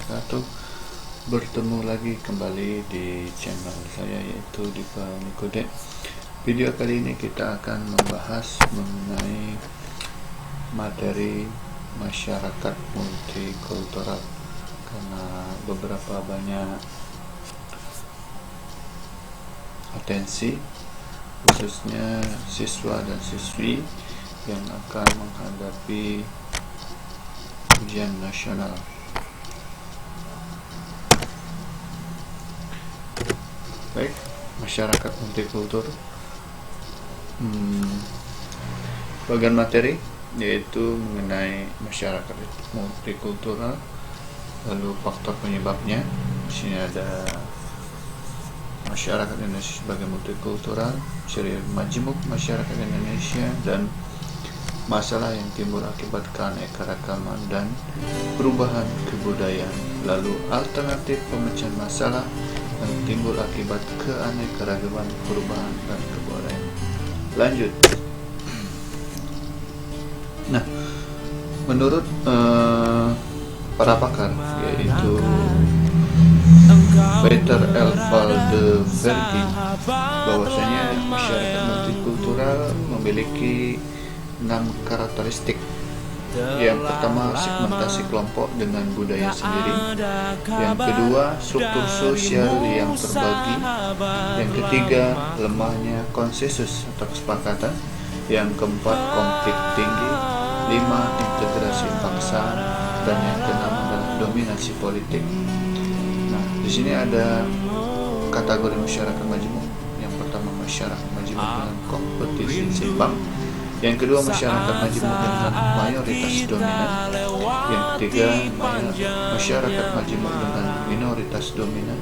wabarakatuh. Bertemu lagi kembali di channel saya, yaitu Dipa Nikode. Video kali ini kita akan membahas mengenai materi masyarakat multikultural, karena beberapa banyak atensi khususnya siswa dan siswi yang akan menghadapi ujian nasional. Baik, masyarakat multikultur. Bagian materi yaitu mengenai masyarakat multikultural, lalu faktor penyebabnya. Di sini ada masyarakat Indonesia sebagai multikultural, ciri majemuk masyarakat Indonesia, dan masalah yang timbul akibat keanekaragaman dan perubahan kebudayaan, lalu alternatif pemecahan masalah yang timbul akibat keanekaragaman, perubahan dan kebudayaan. Lanjut. Nah, menurut para pakar, yaitu Peter L. Valdevergi, bahwasanya masyarakat multikultural memiliki 6 karakteristik. Yang pertama, segmentasi kelompok dengan budaya sendiri. Yang kedua, struktur sosial yang terbagi. Yang ketiga, lemahnya konsensus atau kesepakatan. Yang keempat, konflik tinggi. 5, integrasi paksa. Dan yang keenam adalah dominasi politik. Nah, di sini ada kategori masyarakat majemuk. Yang pertama, masyarakat majemuk dengan kompetisi seimbang. Yang kedua, masyarakat majemuk dengan mayoritas dominan. Yang ketiga, masyarakat majemuk dengan minoritas dominan.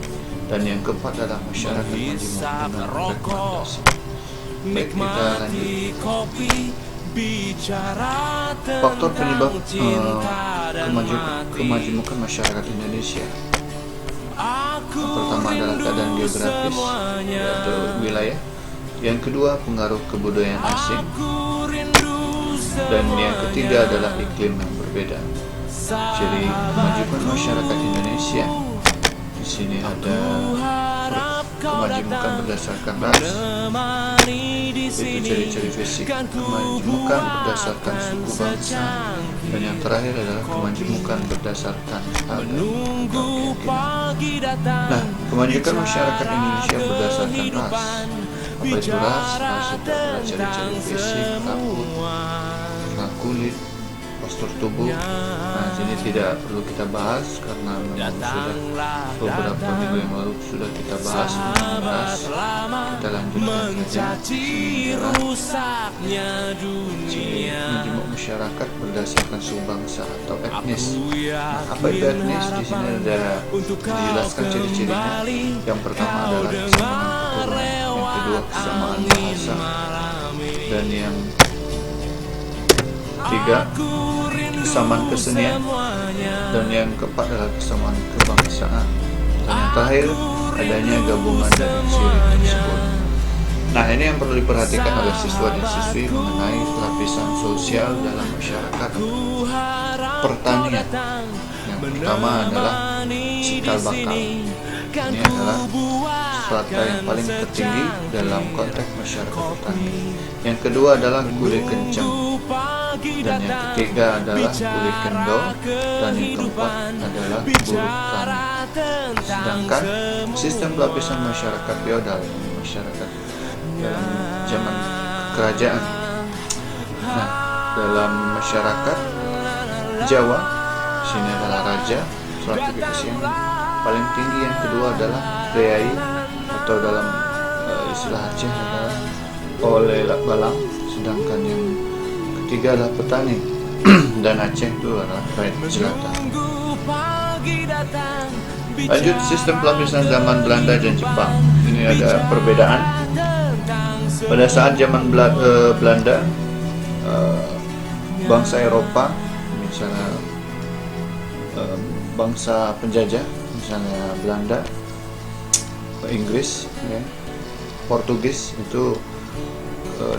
Dan yang keempat adalah masyarakat majemuk dengan rekomendasi. Baik, kita lanjut. Faktor penyebab kemajemukan masyarakat Indonesia. Yang pertama adalah keadaan geografis, yaitu wilayah. Yang kedua, pengaruh kebudayaan asing. Dan yang ketiga adalah iklim yang berbeda. Ciri kemajemukan masyarakat Indonesia. Di sini ada kemajemukan berdasarkan ras, itu ciri-ciri fisik. Kemajemukan berdasarkan suku bangsa. Dan yang terakhir adalah kemajemukan berdasarkan agama. Nah, kemajemukan masyarakat Indonesia berdasarkan ras. Apa itu ras? Ras itu adalah ciri-ciri fisik, rambut, warna kulit, postur tubuh. Nah, ini tidak perlu kita bahas karena memang sudah beberapa minggu yang lalu sudah kita bahas mengenai ras. Kita lanjutkan saja. Ciri majemuk masyarakat berdasarkan suku bangsa atau etnis. Nah, apa itu etnis? Di sini ada dijelaskan ciri-cirinya. Yang pertama adalah kesamaan keturunan, yang kedua kesamaan bahasa, dan yang ketiga kesamaan kesenian, dan yang keempat adalah kesamaan kebangsaan, dan yang terakhir adanya gabungan dari ciri tersebut. Nah, ini yang perlu diperhatikan oleh siswa dan siswi mengenai lapisan sosial dalam masyarakat pertanian. Yang pertama adalah cikal bakal. Ini adalah strata yang paling tertinggi dalam konteks masyarakat petani. Yang kedua adalah kuli kencang, dan yang ketiga adalah kuli kendor, dan yang keempat adalah buruh tani. Sedangkan sistem lapisan masyarakat feodal, masyarakat dalam zaman kerajaan. Nah, dalam masyarakat Jawa, sini adalah raja, stratifikasi yang paling tinggi. Yang kedua adalah priai, atau dalam istilah Aceh adalah oleh balang. Sedangkan yang ketiga adalah petani dan Aceh itu adalah rakyat jelata. Lanjut, sistem pelapisan zaman Belanda dan Jepang. Ini ada perbedaan. Pada saat zaman Belanda, bangsa Eropa, misalnya bangsa penjajah, misalnya Belanda, Inggris, ya, Portugis, itu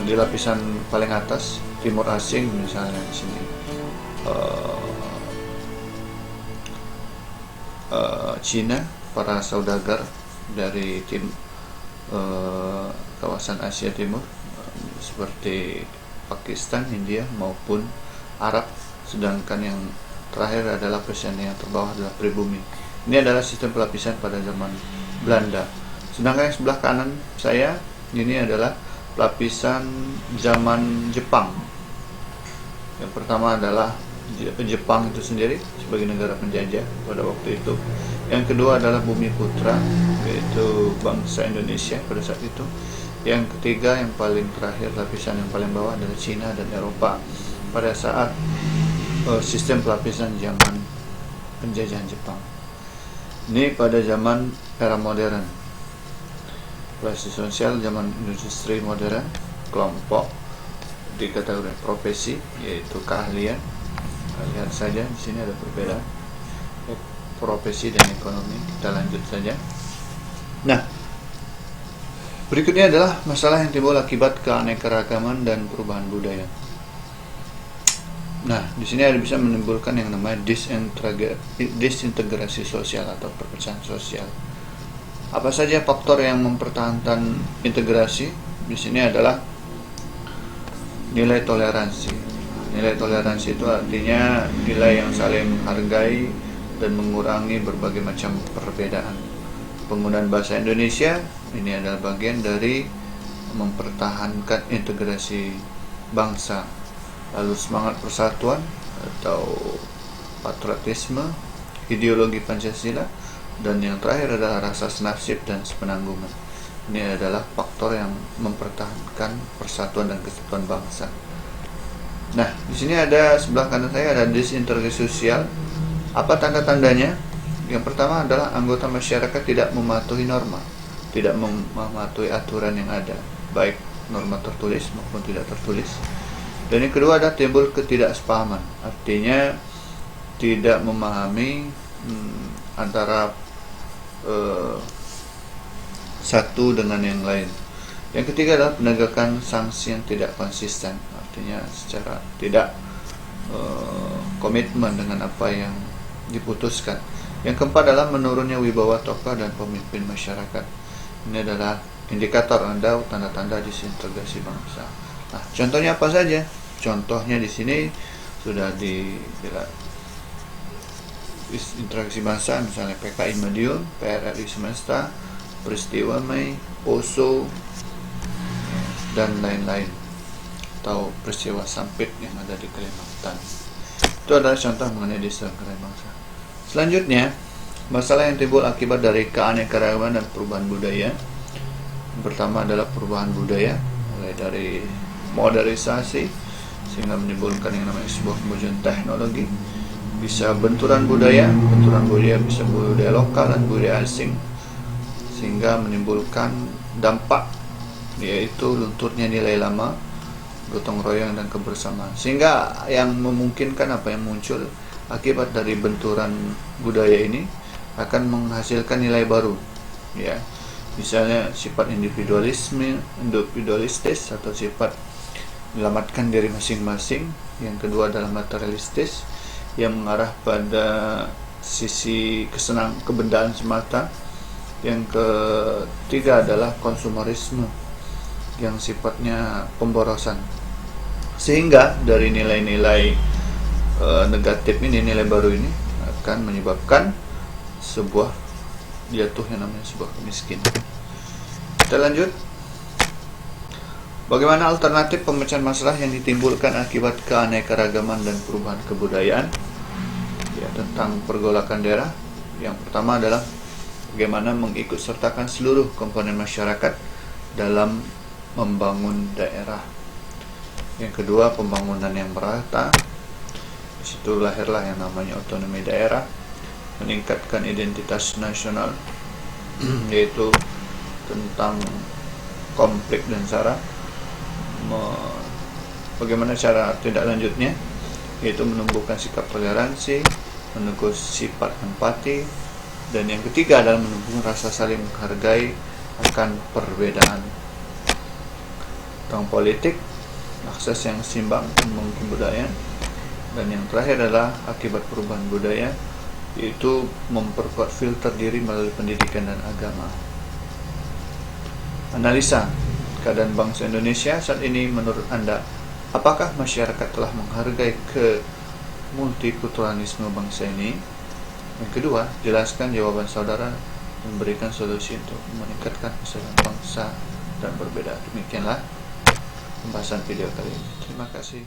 di lapisan paling atas. Timur asing misalnya di sini Cina, para saudagar dari kawasan Asia Timur seperti Pakistan, India maupun Arab, sedangkan yang terakhir adalah persen yang terbawah adalah pribumi. Ini adalah sistem pelapisan pada zaman Belanda. Sedangkan yang sebelah kanan saya ini adalah lapisan zaman Jepang. Yang pertama adalah Jepang itu sendiri sebagai negara penjajah pada waktu itu. Yang kedua adalah Bumi Putra, yaitu bangsa Indonesia pada saat itu. Yang ketiga, yang paling terakhir, lapisan yang paling bawah adalah Cina dan Eropa pada saat sistem pelapisan zaman penjajahan Jepang. Ini pada zaman era modern, klasik sosial zaman industri modern, kelompok dikategorikan profesi, yaitu keahlian. Lihat saja di sini ada perbedaan profesi dan ekonomi. Kita lanjut saja. Nah, berikutnya adalah masalah yang timbul akibat keanekaragaman dan perubahan budaya. Nah, di sini ada bisa menimbulkan yang namanya disintegrasi sosial atau perpecahan sosial. Apa saja faktor yang mempertahankan integrasi? Di sini adalah nilai toleransi. Nilai toleransi itu artinya nilai yang saling menghargai dan mengurangi berbagai macam perbedaan. Penggunaan bahasa Indonesia ini adalah bagian dari mempertahankan integrasi bangsa. Lalu semangat persatuan atau patriotisme, ideologi Pancasila, dan yang terakhir adalah rasa senasib dan sepenanggungan. Ini adalah faktor yang mempertahankan persatuan dan kesatuan bangsa. Nah, di sini ada sebelah kanan saya ada disintegrasi sosial. Apa tanda-tandanya? Yang pertama adalah anggota masyarakat tidak mematuhi norma, tidak mematuhi aturan yang ada, baik norma tertulis maupun tidak tertulis. Dan yang kedua adalah timbul ketidaksepahaman, artinya tidak memahami antara satu dengan yang lain. Yang ketiga adalah penegakan sanksi yang tidak konsisten, artinya secara tidak komitmen dengan apa yang diputuskan. Yang keempat adalah menurunnya wibawa tokoh dan pemimpin masyarakat. Ini adalah indikator atau tanda-tanda disintegrasi bangsa. Nah, contohnya apa saja? Contohnya di sini sudah dijelaskan. Interaksi bangsa misalnya PKI Madiun, PRRI Semesta, Peristiwa Mei, Poso, dan lain-lain, atau peristiwa Sampit yang ada di Kalimantan. Itu adalah contoh mengenai disintegrasi bangsa. Selanjutnya, masalah yang timbul akibat dari keanekaragaman dan perubahan budaya. Yang pertama adalah perubahan budaya, mulai dari modernisasi sehingga menimbulkan yang namanya sebuah kemajuan teknologi, bisa benturan budaya bisa budaya lokal dan budaya asing, sehingga menimbulkan dampak yaitu lunturnya nilai lama, gotong royong dan kebersamaan, sehingga yang memungkinkan apa yang muncul akibat dari benturan budaya ini akan menghasilkan nilai baru, ya, misalnya sifat individualistis atau sifat menyelamatkan diri masing-masing. Yang kedua adalah materialistis yang mengarah pada sisi kebendaan semata. Yang ketiga adalah konsumerisme yang sifatnya pemborosan. Sehingga dari nilai-nilai negatif ini, nilai baru ini akan menyebabkan sebuah jatuh yang namanya sebuah kemiskinan. Kita lanjut. Bagaimana alternatif pemecahan masalah yang ditimbulkan akibat keanekaragaman dan perubahan kebudayaan? Ya, tentang pergolakan daerah. Yang pertama adalah bagaimana mengikutsertakan seluruh komponen masyarakat dalam membangun daerah. Yang kedua, pembangunan yang merata. Di situ lahirlah yang namanya otonomi daerah, meningkatkan identitas nasional, yaitu tentang konflik dan sara. Bagaimana cara tindak lanjutnya, yaitu menumbuhkan sikap toleransi, menumbuhkan sifat empati, dan yang ketiga adalah menumbuhkan rasa saling menghargai akan perbedaan. Tentang politik, akses yang seimbang, membangun kebudayaan, dan yang terakhir adalah akibat perubahan budaya, yaitu memperkuat filter diri melalui pendidikan dan agama. Analisa keadaan bangsa Indonesia saat ini menurut Anda. Apakah masyarakat telah menghargai multikulturalisme bangsa ini? Yang kedua, jelaskan jawaban saudara dan berikan solusi untuk meningkatkan persatuan bangsa dan berbeda. Demikianlah pembahasan video kali ini. Terima kasih.